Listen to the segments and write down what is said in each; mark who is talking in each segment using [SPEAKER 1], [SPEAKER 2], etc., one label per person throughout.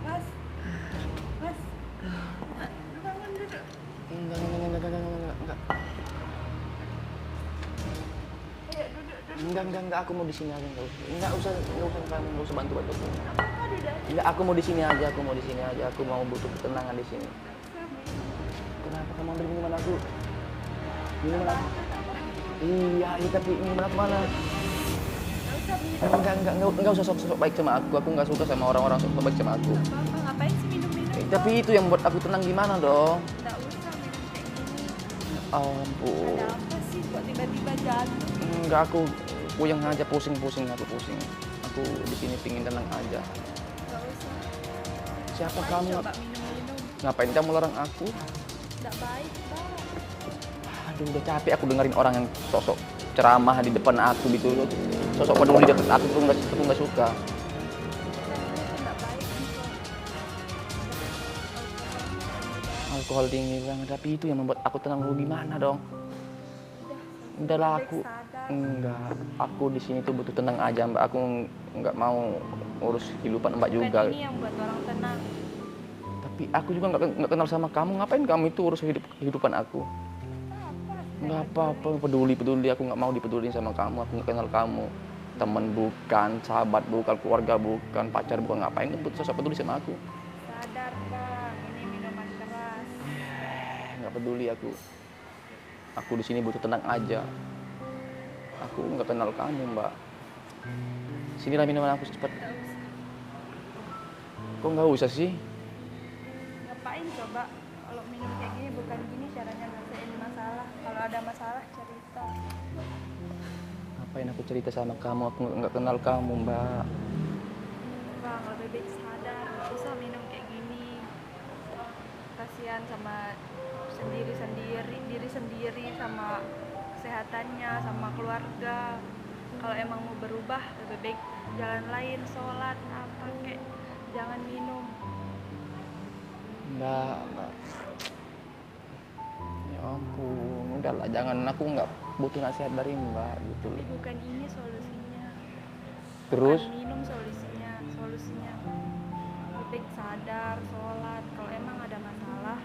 [SPEAKER 1] Mas, mas, bangun duduk.
[SPEAKER 2] Enggak.
[SPEAKER 1] Ayo duduk.
[SPEAKER 2] Enggak, aku mau di sini aja, enggak usah kamu, enggak usah bantu.
[SPEAKER 1] Apa duduk?
[SPEAKER 2] Enggak, aku mau di sini aja, aku mau butuh ketenangan di sini. Kenapa kamu ambil minuman aku? Minuman aku? Iya, tapi minuman aku mana? Enggak usah sok baik sama aku nggak suka sama orang-orang sok baik sama aku.
[SPEAKER 1] Apa-apa, ngapain sih minum-minum?
[SPEAKER 2] Tapi itu yang buat aku tenang gimana dong?
[SPEAKER 1] Nggak usah minum kayak gini.
[SPEAKER 2] Ya ampun.
[SPEAKER 1] Ada apa sih kok tiba-tiba jatuh?
[SPEAKER 2] Enggak, aku puyeng aja, pusing. Aku di sini pingin tenang aja.
[SPEAKER 1] Nggak usah.
[SPEAKER 2] Siapa
[SPEAKER 1] Ayo
[SPEAKER 2] kamu?
[SPEAKER 1] coba minum-minum.
[SPEAKER 2] Ngapain kamu larang aku?
[SPEAKER 1] Nggak baik, Bang.
[SPEAKER 2] Aduh, udah capek aku dengerin orang yang sosok ceramah di depan aku gitu. Sosok peduli deket aku tuh nggak suka.
[SPEAKER 1] Itu nggak baik,
[SPEAKER 2] Alkohol tinggi banget, tapi itu yang membuat aku tenang. Lu gimana dong? Udahlah aku. Enggak, aku di sini tuh butuh tenang aja, Mbak. Aku nggak mau urus kehidupan Mbak juga.
[SPEAKER 1] Bukan ini yang buat orang tenang.
[SPEAKER 2] Tapi aku juga nggak kenal sama kamu. Ngapain kamu itu urus kehidupan aku? Nggak apa-apa, peduli. Aku nggak mau dipedulin sama kamu. Aku nggak kenal kamu. Temen bukan, sahabat bukan, keluarga bukan, pacar bukan. Ngapain kamu sosok peduli sama aku?
[SPEAKER 1] Sadar, Bang. Ini minuman keras.
[SPEAKER 2] Nggak peduli aku. Aku di sini butuh tenang aja. Aku nggak kenal kamu, Mbak. Sinilah minuman aku cepat.
[SPEAKER 1] Nggak usah.
[SPEAKER 2] Kok nggak usah sih?
[SPEAKER 1] Ngapain coba? Kalau minum kayak gini bukan gini caranya nyelesain masalah. Kalau ada masalah cerita.
[SPEAKER 2] Ngapain aku cerita sama kamu? Aku nggak kenal kamu, Mbak.
[SPEAKER 1] Bang, lebih baik sadar. Nggak usah minum kayak gini. Kasihan sama diri sendiri, sama kesehatannya, sama keluarga. Kalau emang mau berubah, lebih baik jalan lain, sholat, apa kek. Jangan minum.
[SPEAKER 2] Mbak. Ya ampun, udahlah, jangan. Aku nggak butuh nasihat dari Mbak gitu
[SPEAKER 1] Tapi
[SPEAKER 2] loh.
[SPEAKER 1] bukan ini solusinya.
[SPEAKER 2] Terus?
[SPEAKER 1] Bukan minum solusinya. Lebih baik sadar, sholat. Kalau emang ada masalah,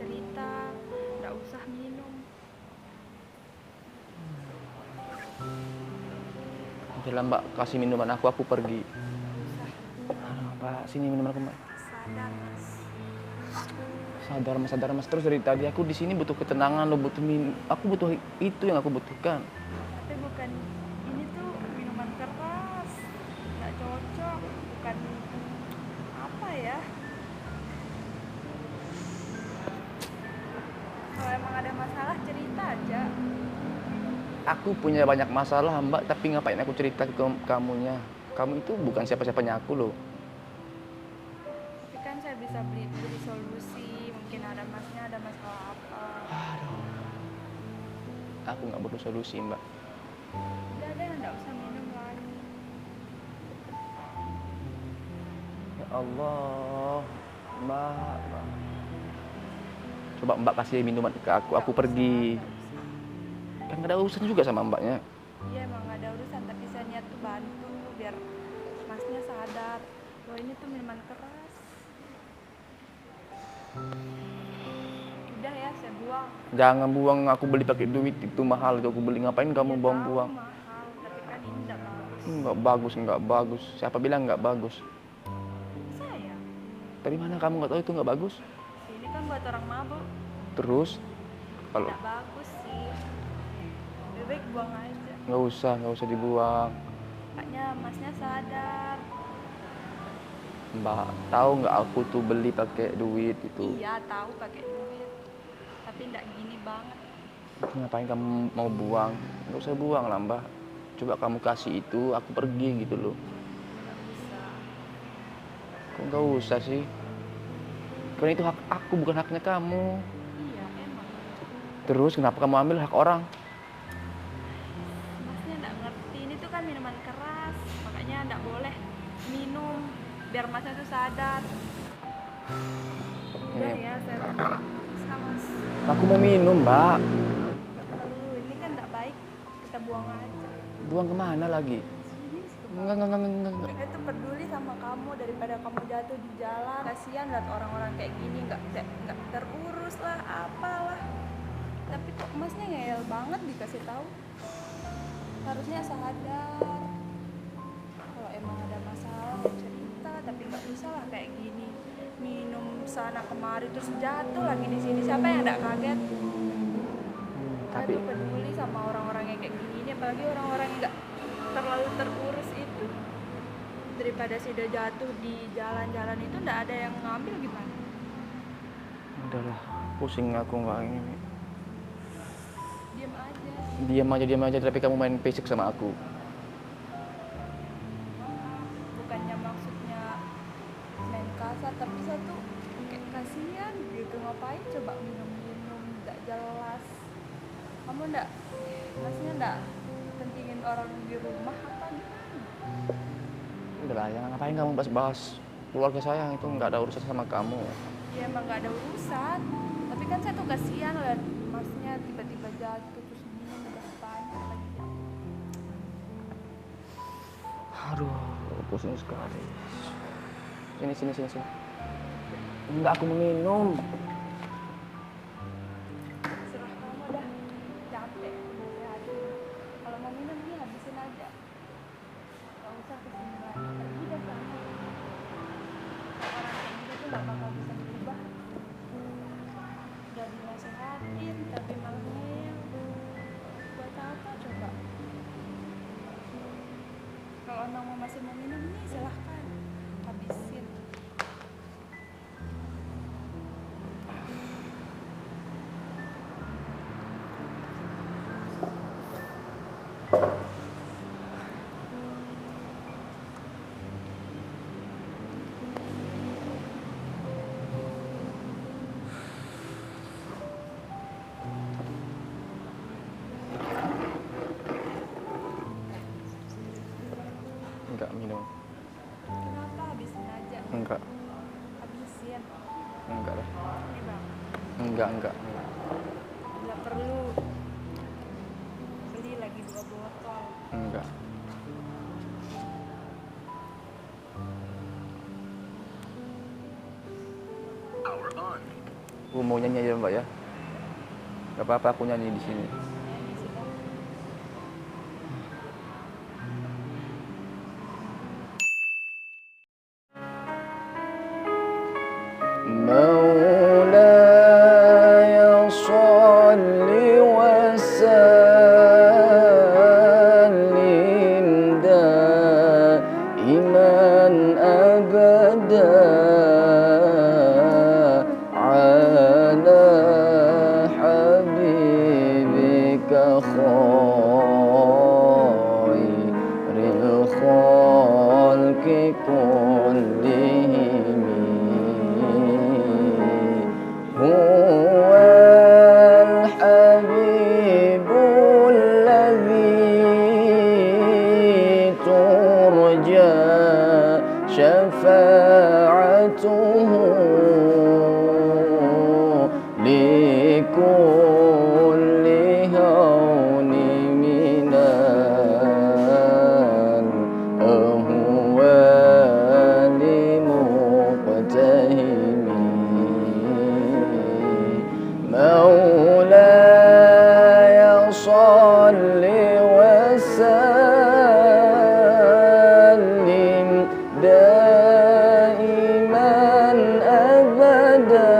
[SPEAKER 1] cerita. Nggak usah minum.
[SPEAKER 2] Udahlah, Mbak, kasih minuman aku pergi.
[SPEAKER 1] Nggak usah.
[SPEAKER 2] Mbak, sini minuman aku, Mbak.
[SPEAKER 1] Sadar, Mas.
[SPEAKER 2] Sadar mas. Terus dari tadi aku di sini butuh ketenangan, lo butuh aku butuh itu yang aku butuhkan.
[SPEAKER 1] Tapi bukan, ini tuh minuman keras, nggak cocok, bukan apa ya. Kalau emang ada masalah cerita aja.
[SPEAKER 2] Aku punya banyak masalah, Mbak, tapi ngapain aku cerita ke kamunya? Kamu itu bukan siapa-siapanya aku loh.
[SPEAKER 1] Tapi kan saya bisa beri solusi, mungkin ada masnya ada masalah apa.
[SPEAKER 2] Aku nggak butuh solusi, Mbak.
[SPEAKER 1] Udah deh, nggak usah minum lagi.
[SPEAKER 2] Ya Allah, Mbak. Coba Mbak kasih minuman ke aku pergi. Kan nggak ada urusan juga sama Mbaknya.
[SPEAKER 1] Iya emang nggak ada urusan, tapi saya niat tuh bantu biar masnya sadar bahwa ini tuh minuman keras. Udah ya, saya buang.
[SPEAKER 2] Jangan buang, aku beli pakai duit itu mahal itu aku beli. Ngapain kamu
[SPEAKER 1] Ya,
[SPEAKER 2] buang-buang?
[SPEAKER 1] tahu mahal, tapi kan ini nggak bagus.
[SPEAKER 2] Nggak bagus. Siapa bilang nggak bagus?
[SPEAKER 1] Saya,
[SPEAKER 2] Dari mana kamu nggak tahu itu nggak bagus?
[SPEAKER 1] ini kan buat orang mabuk,
[SPEAKER 2] Terus kalau
[SPEAKER 1] nggak bagus sih. Lebih baik buang aja.
[SPEAKER 2] nggak usah dibuang.
[SPEAKER 1] Makanya masnya sadar.
[SPEAKER 2] Mbak, tahu nggak aku tuh beli pakai duit itu.
[SPEAKER 1] Iya tahu pakai duit, tapi nggak gini banget.
[SPEAKER 2] Ngapain kamu mau buang? Nggak usah buang lah, Mbak. Coba kamu kasih itu, aku pergi gitu loh.
[SPEAKER 1] Nggak bisa.
[SPEAKER 2] Kok nggak usah sih? Karena itu hak aku, bukan haknya kamu.
[SPEAKER 1] Iya emang.
[SPEAKER 2] Terus kenapa kamu ambil hak orang?
[SPEAKER 1] Masnya nggak ngerti, ini tuh kan minuman keras, makanya nggak boleh minum biar masnya tuh sadar. Udah ya, saya bisa mas.
[SPEAKER 2] Aku mau minum, Mbak.
[SPEAKER 1] Nggak perlu, ini kan nggak baik, kita buang aja.
[SPEAKER 2] Buang kemana lagi?
[SPEAKER 1] Sini sih,
[SPEAKER 2] Enggak.
[SPEAKER 1] saya tuh peduli sama kamu daripada kamu jatuh di jalan. Kasihan lihat orang-orang kayak gini, nggak terurus lah, apalah. Tapi kok masnya ngeyel banget dikasih tahu. Harusnya sadar. Kalau emang ada masalah ya cerita, tapi nggak usah lah kayak gini. Minum sana kemari terus jatuh lagi di sini. Siapa yang nggak kaget? Saya
[SPEAKER 2] Tapi
[SPEAKER 1] tuh peduli sama orang-orang yang kayak gini, ini apalagi orang-orang yang nggak terlalu terurus itu. Daripada sudah jatuh di jalan-jalan itu nggak ada yang ngambil gimana?
[SPEAKER 2] udahlah, pusing aku Mbak ini.
[SPEAKER 1] Diam aja.
[SPEAKER 2] Diam aja, tapi kamu main fisik sama aku.
[SPEAKER 1] Bukannya maksudnya main kasar, tapi saya tuh kayak kasihan gitu. Ngapain coba minum-minum nggak jelas? Kamu masnya nggak pentingin orang di rumah apa gimana?
[SPEAKER 2] Udahlah, ya ngapain kamu bahas-bahas keluarga saya, itu nggak ada urusan sama kamu.
[SPEAKER 1] Ya emang nggak ada urusan, tapi kan saya tuh kasihan lihat masnya tiba-tiba jatuh terus minum udah banyak lagi.
[SPEAKER 2] Aduh, pusing sekali. Sini. Enggak, aku mau minum.
[SPEAKER 1] Serah kamu dah, capek nasehatin. Kalau mau minum nih habisin aja, nggak usah kesini lagi, pergi deh sana. Orang kayak gitu tuh nggak bakal bisa berubah. Udah dinasehatin tapi malah ngeyel. Buat apa coba? Kalau emang masih mau minum nih silahkan habisin.
[SPEAKER 2] Enggak minum.
[SPEAKER 1] Kenapa habisin aja?
[SPEAKER 2] Enggak
[SPEAKER 1] Habisin.
[SPEAKER 2] lah.
[SPEAKER 1] Ini bang,
[SPEAKER 2] Enggak.
[SPEAKER 1] nggak perlu beli lagi 2 botol.
[SPEAKER 2] Enggak. Aku mau nyanyi aja Mbak ya. Gak apa-apa, aku nyanyi di sini.
[SPEAKER 1] Ini sudah.
[SPEAKER 2] مولاي صل وسلم دائما أبدا على حبيبك خير الخلق كلهم. هو الحبيب الذي ترجى شفاعته لكل هون من الأهوال مقتهم. مولاي صل وسلم دائما أبدا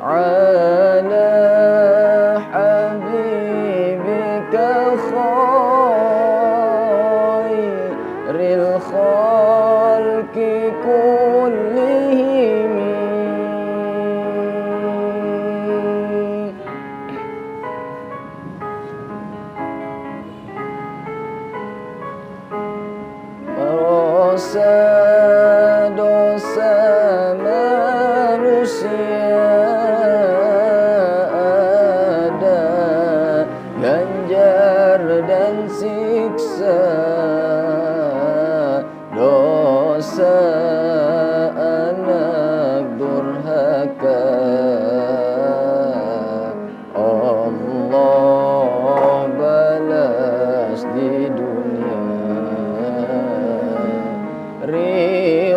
[SPEAKER 2] على حبيبك خير الخلق كلهم. Dosa-dosa manusia ada ganjar dan siksa. Dosa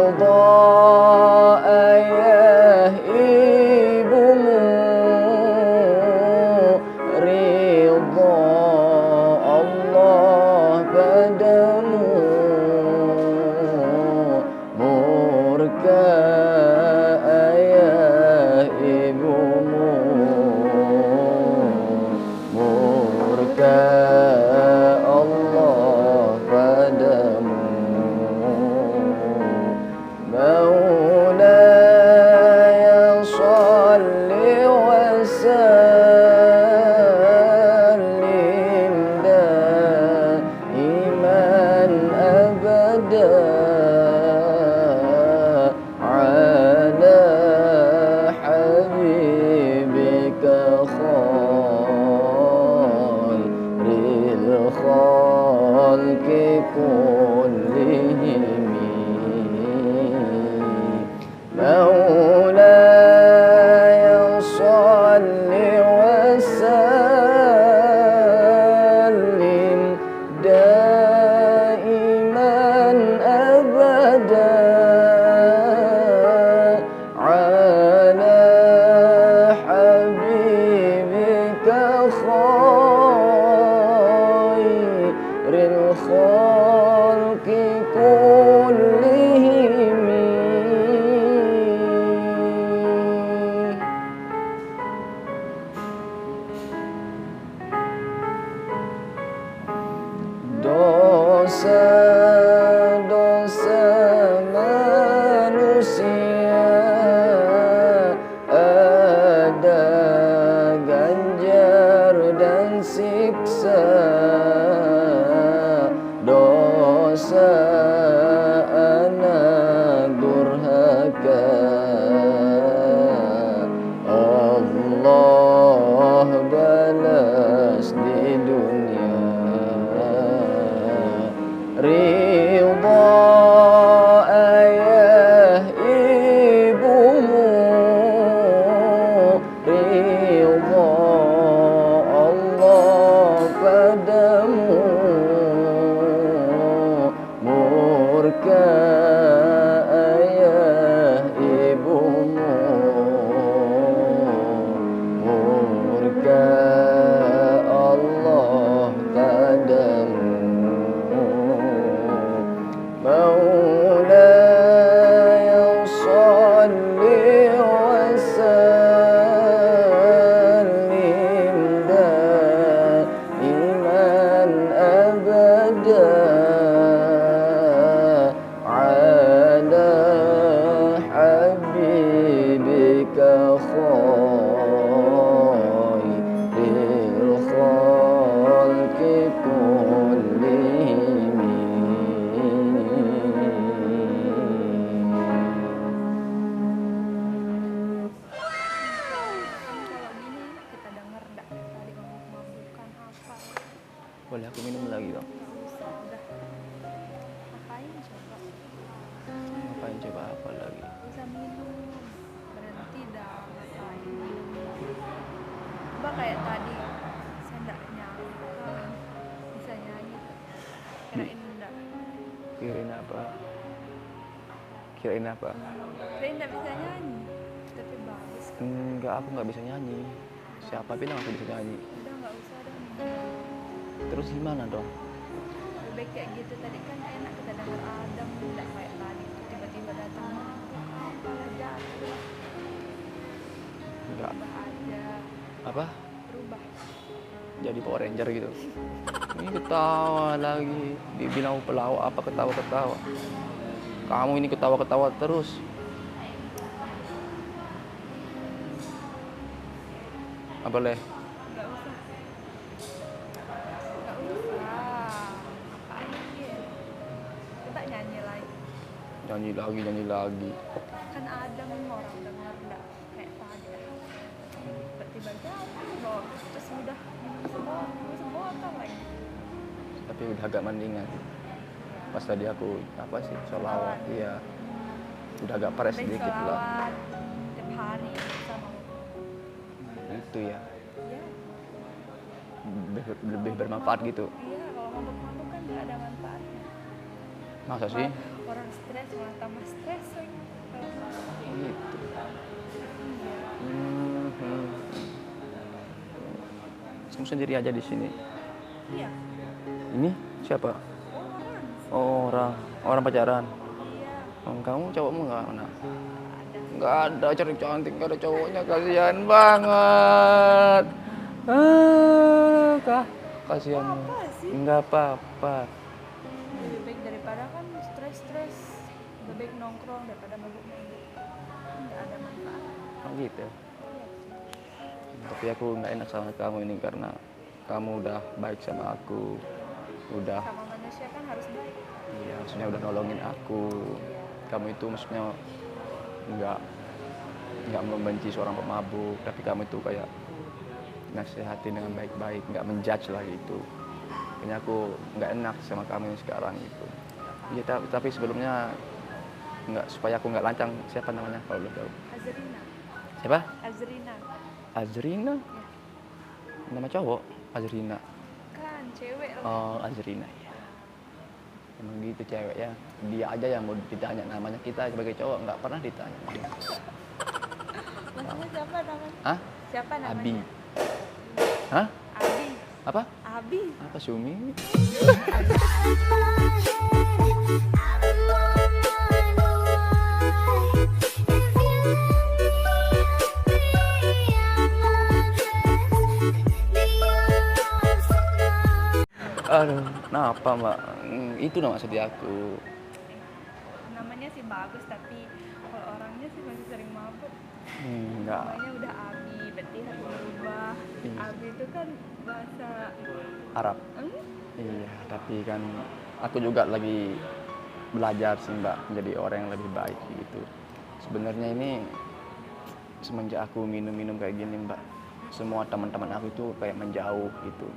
[SPEAKER 2] ridha ayah ibumu, ridha Allah padamu, murka ayah ibumu, murka Allah padamu. Maulaya salli wa sallim daiman abada ala habibika khairil khalqi kullihim. مولاي صل وسلم دائما أبدا على حبيبك خير الخلق كلهم. Dosa-dosa manusia ada ganjar dan siksa. Dosa anak durhaka Allah balas di dunia. Ridha ayah ibumu, ridha Allah padamu, murka ayah ibumu, murka Allah padamu. مولاي صل وسلم دائما أبدا على حبيبك خير الخلق كلهم. Boleh aku minum lagi dong? Ngapain coba apa lagi?
[SPEAKER 1] Bisa minum, berhenti dah ngapain. Coba kayak tadi, saya nggak nyangka bisa nyanyi. Kirain enggak.
[SPEAKER 2] Kirain apa? Kirain apa?
[SPEAKER 1] Kirain nggak bisa nyanyi, tapi bagus.
[SPEAKER 2] Enggak, aku nggak bisa nyanyi. Siapa bilang aku bisa nyanyi?
[SPEAKER 1] Udah nggak usah dah.
[SPEAKER 2] Terus gimana dong?
[SPEAKER 1] Lebih baik kayak gitu, tadi kan enak kita denger Adam, tidak kayak tadi tiba-tiba datang apalah jatuh.
[SPEAKER 2] Enggak.
[SPEAKER 1] Berubah aja,
[SPEAKER 2] Apa?
[SPEAKER 1] berubah.
[SPEAKER 2] Jadi Power Ranger gitu. Ini ketawa lagi. Dibilang pelawak apa ketawa-ketawa. Kamu ini ketawa-ketawa terus. Apa leh?
[SPEAKER 1] Nggak usah. Nggak usah. Ngapain? Coba nyanyi lagi.
[SPEAKER 2] Nyanyi lagi.
[SPEAKER 1] Kan Adam orang denger nggak kayak tadi. Tiba-tiba jatuh, terus udah minum semua kan lagi.
[SPEAKER 2] Tapi udah agak mendingan. Pas tadi aku apa sih sholawat, iya. Udah agak pares sedikit lah.
[SPEAKER 1] Sholawat tiap hari sama
[SPEAKER 2] Itu ya.
[SPEAKER 1] iya.
[SPEAKER 2] Lebih bermanfaat gitu.
[SPEAKER 1] Iya, kalau mabuk-mabuk kan nggak ada manfaatnya.
[SPEAKER 2] Masa sih?
[SPEAKER 1] orang stres malah tambah stres lagi.
[SPEAKER 2] Gitu. Kamu sendiri aja di sini.
[SPEAKER 1] Iya.
[SPEAKER 2] Ini siapa?
[SPEAKER 1] Orang.
[SPEAKER 2] Orang pacaran.
[SPEAKER 1] Iya.
[SPEAKER 2] Kamu cowokmu nggak mana?
[SPEAKER 1] Ada.
[SPEAKER 2] Nggak ada, cari cantik nggak ada cowoknya, kasihan banget. Kah? Kasihan.
[SPEAKER 1] Apa sih?
[SPEAKER 2] Nggak apa-apa.
[SPEAKER 1] Lebih baik daripada kan stres. Lebih baik nongkrong daripada mabuk-mabuk. Nggak ada manfaat.
[SPEAKER 2] Oh gitu.
[SPEAKER 1] Iya.
[SPEAKER 2] Tapi aku nggak enak sama kamu ini karena kamu udah baik sama aku. Udah,
[SPEAKER 1] Sama manusia kan harus baik.
[SPEAKER 2] iya, maksudnya udah nolongin aku. Kamu itu maksudnya nggak membenci seorang pemabuk, tapi kamu itu kayak nasihatin dengan baik-baik, nggak menjudge lah gitu. Kayaknya aku nggak enak sama kamu yang sekarang gitu. Iya, tapi sebelumnya nggak, supaya aku nggak lancang, siapa namanya kalau belum tahu?
[SPEAKER 1] Azrina.
[SPEAKER 2] Siapa?
[SPEAKER 1] Azrina.
[SPEAKER 2] Azrina?
[SPEAKER 1] Ya.
[SPEAKER 2] Nama cowok? Azrina.
[SPEAKER 1] Kan cewek lah.
[SPEAKER 2] Oh, Azrina ya. Emang gitu cewek ya. Dia aja yang mau ditanya namanya, kita sebagai cowok nggak pernah ditanya.
[SPEAKER 1] Maksudnya siapa namanya?
[SPEAKER 2] Hah?
[SPEAKER 1] Siapa namanya?
[SPEAKER 2] Abi. Hah?
[SPEAKER 1] Abi.
[SPEAKER 2] Apa?
[SPEAKER 1] Abi.
[SPEAKER 2] Apa Sumi? Aduh, kenapa mbak? Itu nama sedih aku.
[SPEAKER 1] Namanya sih bagus tapi kalau orangnya sih masih sering mabuk.
[SPEAKER 2] Enggak.
[SPEAKER 1] Namanya udah Abi, berarti harus berubah.
[SPEAKER 2] Iya.
[SPEAKER 1] Abi itu kan bahasa
[SPEAKER 2] Arab. Iya, tapi kan aku juga lagi belajar sih mbak, menjadi orang yang lebih baik gitu. Sebenarnya ini semenjak aku minum-minum kayak gini mbak, semua teman-teman aku itu kayak menjauh gitu.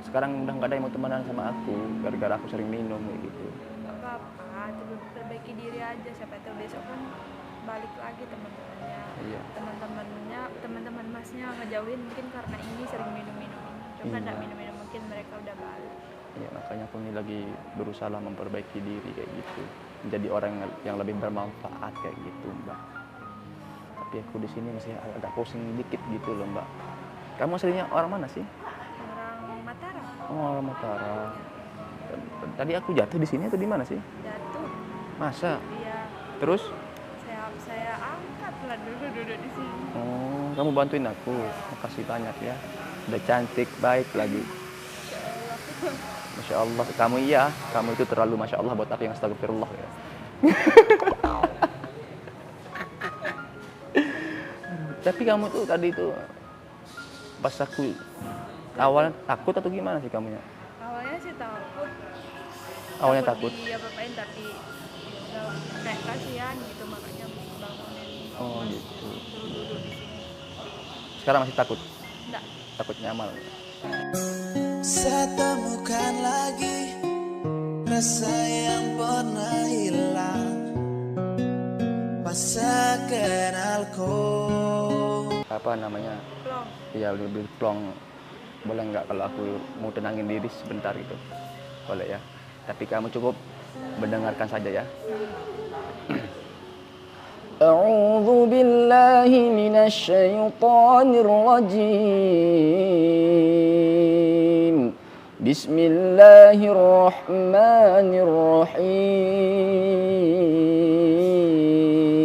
[SPEAKER 2] Sekarang udah nggak ada yang mau temenan sama aku gara-gara aku sering minum kayak gitu.
[SPEAKER 1] nggak apa-apa, perbaiki diri aja. Siapa tahu besok kan balik lagi teman-temannya.
[SPEAKER 2] Iya.
[SPEAKER 1] Teman-teman masnya ngejauhin mungkin karena ini sering minum-minum ini. Coba
[SPEAKER 2] Iya.
[SPEAKER 1] nggak minum-minum mungkin mereka udah balik.
[SPEAKER 2] Ya makanya aku ini lagi berusaha memperbaiki diri kayak gitu, menjadi orang yang lebih bermanfaat kayak gitu mbak. Tapi aku di sini masih agak pusing dikit gitu loh mbak. Kamu aslinya orang mana sih?
[SPEAKER 1] Orang Mataram.
[SPEAKER 2] Oh, orang Mataram. Tadi aku jatuh di sini atau di mana sih?
[SPEAKER 1] Jatuh.
[SPEAKER 2] Masa?
[SPEAKER 1] Dia
[SPEAKER 2] Terus?
[SPEAKER 1] saya angkat lah duduk di sini.
[SPEAKER 2] Oh, kamu bantuin aku. Makasih banyak ya. Udah cantik, baik lagi. Masya Allah, kamu iya. Kamu itu terlalu Masya Allah buat aku yang astagfirullah ya. Tapi kamu tuh tadi tuh pas aku awalnya takut atau gimana sih kamunya?
[SPEAKER 1] Awalnya sih takut.
[SPEAKER 2] Awalnya takut.
[SPEAKER 1] Diapa-apain tapi ya udah kayak kasihan gitu makanya bangunin.
[SPEAKER 2] Oh gitu.
[SPEAKER 1] Duduk di sini.
[SPEAKER 2] Sekarang masih takut?
[SPEAKER 1] Enggak.
[SPEAKER 2] Takut nyaman.
[SPEAKER 3] Saya temukan lagi rasa yang pernah hilang pas saya kenal kau.
[SPEAKER 2] Apa namanya?
[SPEAKER 1] Plong.
[SPEAKER 2] Ya lebih plong. Boleh nggak kalau aku mau tenangin diri sebentar gitu? Boleh ya. Tapi kamu cukup mendengarkan saja ya. A'udzu billahi minasyaitonir rajim.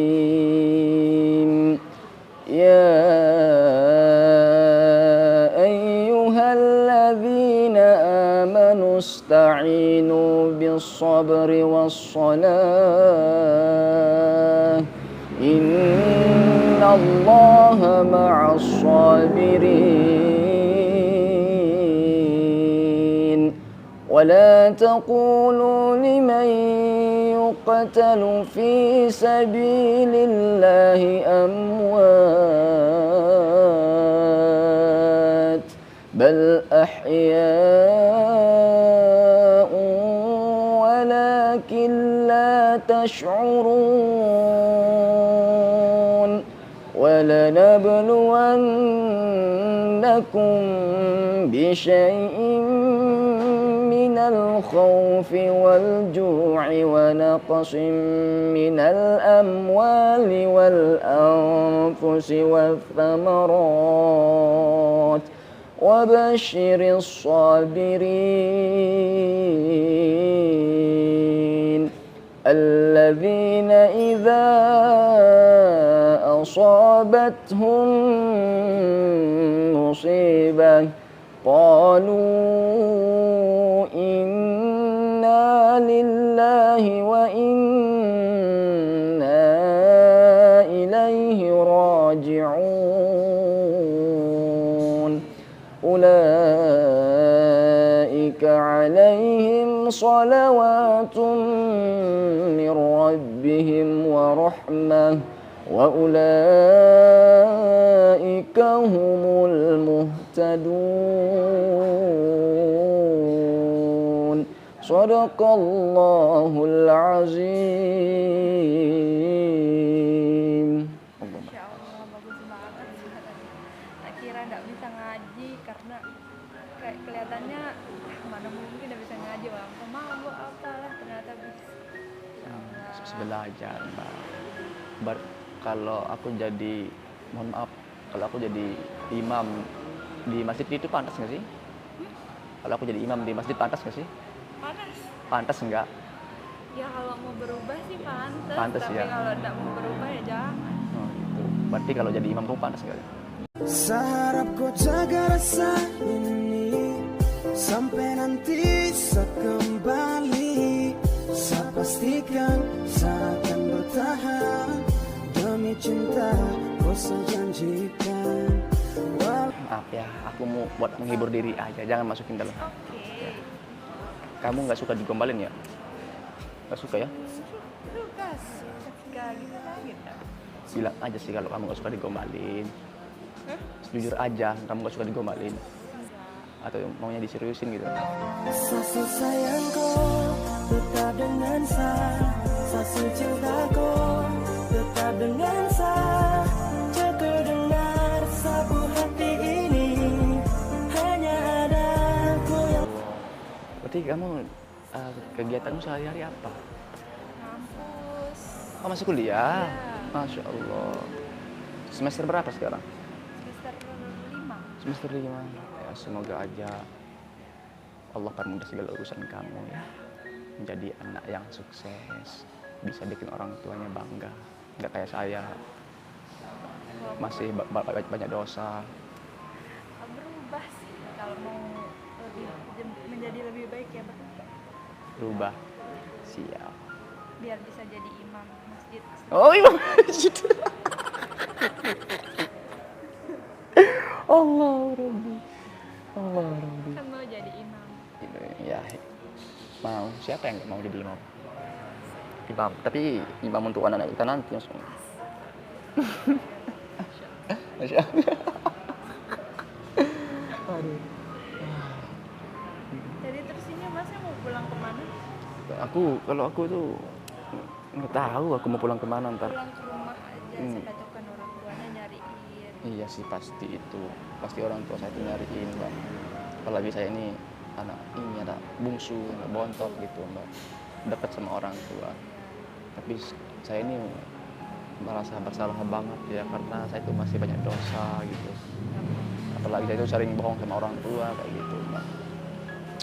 [SPEAKER 2] Bismillahirrahmanirrahim. Ya ayyuhalladzina amanu ista'inu bis-sabri was-salah. Innallaha ma'as sabirin. ولا تقولوا لمن يقتل في سبيل الله أموات بل أحياء ولكن لا تشعرون ولنبلونكم بشيء من الخوف الخوف والجوع ونقص من الأموال والأنفس والثمرات وبشر الصابرين الذين إذا أصابتهم مصيبة قالوا إنا لله وإنا إليه راجعون أولئك عليهم صلوات من ربهم ورحمة وأولئك هم المهتدون صدق الله العظيم.
[SPEAKER 1] Masya Allah, bagus banget suaranya. Tak kira nggak bisa ngaji karena kayak kelihatannya mana mungkin nggak bisa ngaji, orang pemabuk apalah, ternyata bisa. Ya Allah.
[SPEAKER 2] Belajar, Mbak. Kalau aku jadi, mohon maaf, kalau aku jadi imam di masjid itu pantas nggak sih? Kalau aku jadi imam di masjid pantas nggak sih?
[SPEAKER 1] Panas.
[SPEAKER 2] Pantas nggak?
[SPEAKER 1] Ya kalau mau berubah sih pantas,
[SPEAKER 2] Pantas,
[SPEAKER 1] tapi
[SPEAKER 2] ya.
[SPEAKER 1] kalau nggak mau berubah ya jangan.
[SPEAKER 2] Oh, gitu. Berarti kalau jadi imam kamu pantas nggak?
[SPEAKER 3] Seharap kau jaga rasa ini sampai nanti saya kembali. Saya pastikan saya akan bertahan demi cinta kau saya janjikan.
[SPEAKER 2] Maaf ya, aku mau buat menghibur diri aja, jangan masukin dalam.
[SPEAKER 1] Oke.
[SPEAKER 2] Kamu nggak suka digombalin ya? Nggak suka ya?
[SPEAKER 1] Suka sih, sekali gitu.
[SPEAKER 2] Bilang aja sih kalau kamu nggak suka digombalin. Jujur aja, kamu nggak suka digombalin. Atau maunya diseriusin gitu.
[SPEAKER 3] Sasu sayangku tetap dengan saya, sasu cintaku tetap dengan saya. Cukup dengar sapu hati ini, hanya ada aku yang.
[SPEAKER 2] Berarti kamu kegiatanmu sehari-hari apa?
[SPEAKER 1] Kampus.
[SPEAKER 2] Oh, masih kuliah?
[SPEAKER 1] Ya.
[SPEAKER 2] Masya Allah. Semester berapa sekarang?
[SPEAKER 1] Semester 5.
[SPEAKER 2] Semester 5. Ya, semoga aja Allah permudah segala urusan kamu ya. Menjadi anak yang sukses, bisa bikin orang tuanya bangga. Nggak kayak saya, masih banyak dosa.
[SPEAKER 1] Berubah sih kalau mau menjadi lebih baik ya berubah.
[SPEAKER 2] Berubah. Siap.
[SPEAKER 1] Biar bisa jadi imam masjid.
[SPEAKER 2] Oh iya. Allah Rabbi. Allah Rabbi.
[SPEAKER 1] Kan mau jadi imam.
[SPEAKER 2] Ya, mau. Siapa yang nggak mau jadi imam? Imam. Tapi imam untuk anak-anak kita nanti langsung. Masya Allah. Aduh.
[SPEAKER 1] Jadi terus ini masnya mau pulang kemana?
[SPEAKER 2] Kalau aku tuh nggak tahu aku mau pulang kemana ntar.
[SPEAKER 1] Pulang ke rumah aja, siapa tahu kan orang tuanya nyariin.
[SPEAKER 2] Iya sih pasti itu. Pasti orang tua saya itu nyariin, Mbak. Apalagi saya ini anak bungsu, anak bontot gitu, Mbak. Dekat sama orang tua. Tapi saya ini merasa bersalah banget ya karena saya itu masih banyak dosa gitu. Apalagi saya itu sering bohong sama orang tua kayak gitu, Mbak.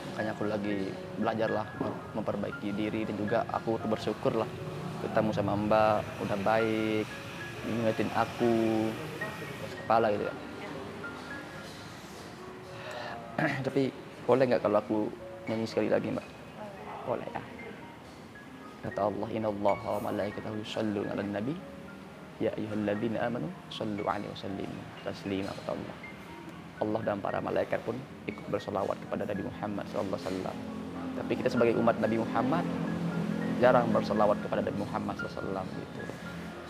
[SPEAKER 2] Makanya aku lagi belajar lah memperbaiki diri dan juga aku tuh bersyukur lah ketemu sama Mbak udah baik, ngingetin aku kepala gitu ya. Tapi boleh nggak kalau aku nyanyi sekali lagi, Mbak? Boleh ya. Kata Allah, innallaha wa malaikatahu yusholluna 'alan nabi ya ayyuhalladzina amanu shallu 'alaihi wa sallimu taslima. Kata Allah, Allah dan para malaikat pun ikut bersolawat kepada Nabi Muhammad SAW. Tapi kita sebagai umat Nabi Muhammad jarang bersolawat kepada Nabi Muhammad SAW gitu.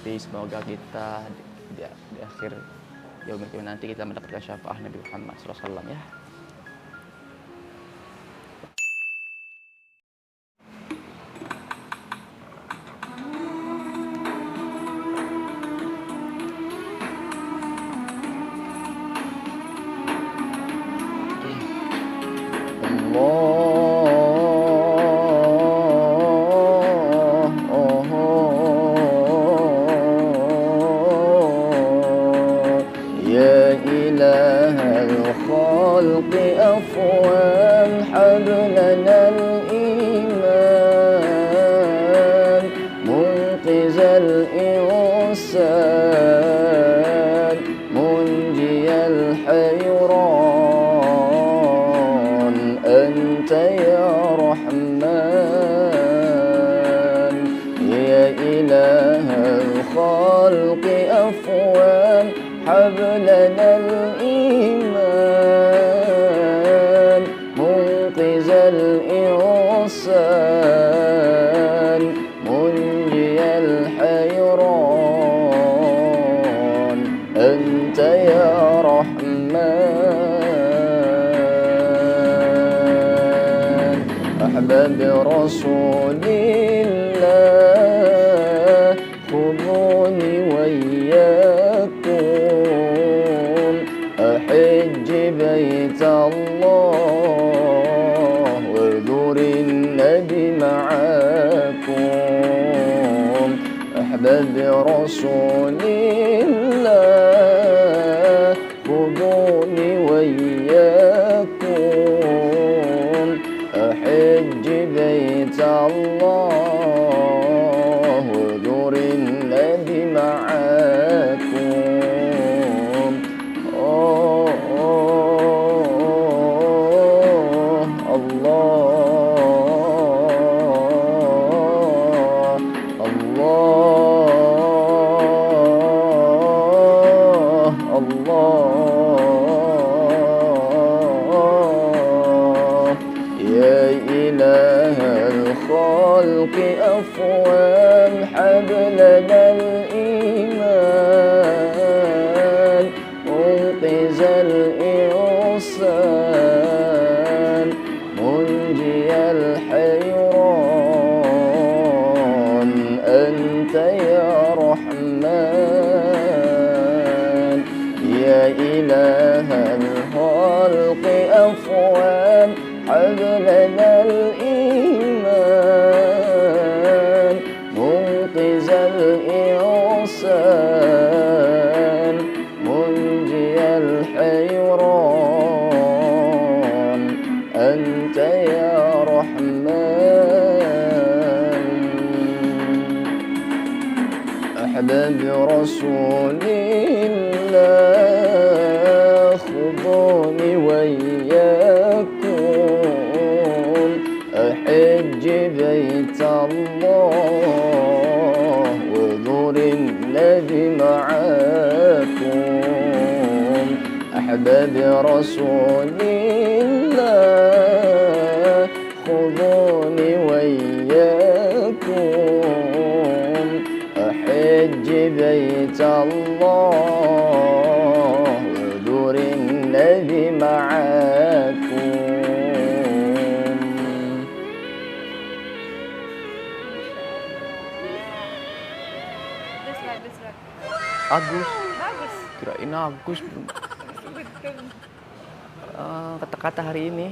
[SPEAKER 2] Jadi semoga kita di akhir yaumil qiyamah nanti kita mendapatkan syafaat Nabi Muhammad SAW ya. الإنسان منجي الحيران أنت يا رحمن يا إله الخلق أفوان هب لنا الإيمان منقذ الإنسان منجي الحيران أنت يا رحمن أحباب رسول الله خذوني وإياكم أحج بيت الله وزور النبي معاكم أحباب رسول الله خذوني وإياكم أحج بيت الله وزور النبي معاكم يا إله الخلق أفوان هب لنا الإيمان منقذ الإنسان منجي الحيران أنت يا رحمن يا إله الخلق أفوان هب لنا الإيمان منقذ الإنسان منجي الحيران أنت يا رحمن أحباب رسول الله خذوني وإياكم أحج بيت الله وزور النبي معاكم أحباب رسول الله خذوني وإياكم أحج بيت الله وزور النبي معاكم
[SPEAKER 1] Dislike.
[SPEAKER 2] Agus,
[SPEAKER 1] Bagus.
[SPEAKER 2] kirain Agus. Kata-kata hari ini.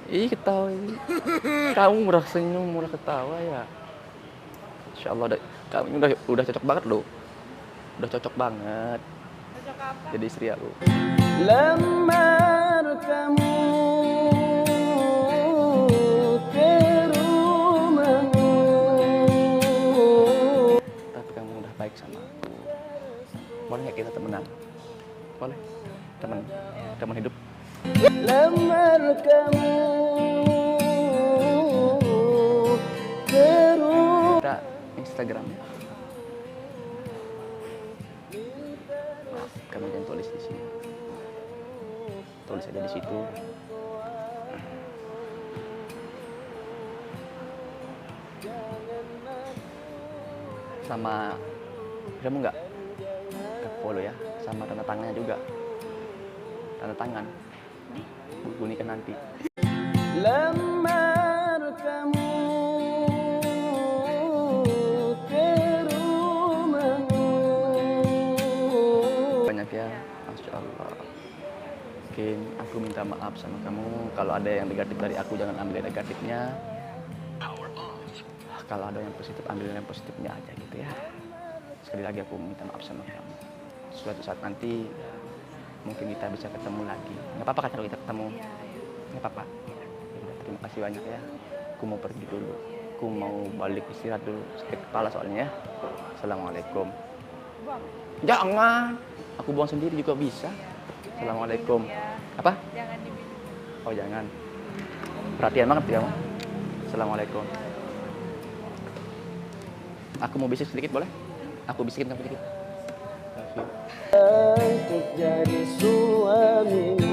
[SPEAKER 2] Ih, ketawa ini. Kamu murah senyum, murah ketawa ya. Insya Allah kamu udah cocok banget loh. Udah cocok banget
[SPEAKER 1] Cocok apa?
[SPEAKER 2] jadi istri aku.
[SPEAKER 3] Lamar kamu ke rumahmu.
[SPEAKER 2] Tapi kamu udah baik sama aku. Boleh nggak kita temenan? Boleh? Teman hidup.
[SPEAKER 3] Lamar kamu ke rumahmu.
[SPEAKER 2] Kita Instagramnya. Kamu jangan tulis di sini. Tulis aja di situ. Sama kamu nggak follow ya, sama tanda tangannya juga. Tanda tangan. Bunyikan nanti.
[SPEAKER 3] Lamar kamu ke rumahmu.
[SPEAKER 2] Banyak ya, Masya Allah. Mungkin aku minta maaf sama kamu. Kalau ada yang negatif dari aku, jangan ambil yang negatifnya. Kalau ada yang positif, ambil yang positifnya aja gitu ya. Sekali lagi aku minta maaf sama kamu. Suatu saat nanti mungkin kita bisa ketemu lagi. Nggak apa-apa kan kalau kita ketemu?
[SPEAKER 1] Iya.
[SPEAKER 2] Nggak apa-apa. Ya udah, terima kasih banyak ya. Aku mau pergi dulu. Aku mau balik istirahat dulu, sakit kepala soalnya ya. Assalamualaikum.
[SPEAKER 1] Buang.
[SPEAKER 2] Jangan, aku buang sendiri juga bisa. Assalamualaikum.
[SPEAKER 1] Ya.
[SPEAKER 2] Apa?
[SPEAKER 1] Jangan diminum.
[SPEAKER 2] Oh jangan. Perhatian banget ya kamu. Assalamualaikum. Aku mau bisik sedikit boleh? Aku bisikin kamu sedikit.
[SPEAKER 3] Untuk jadi suami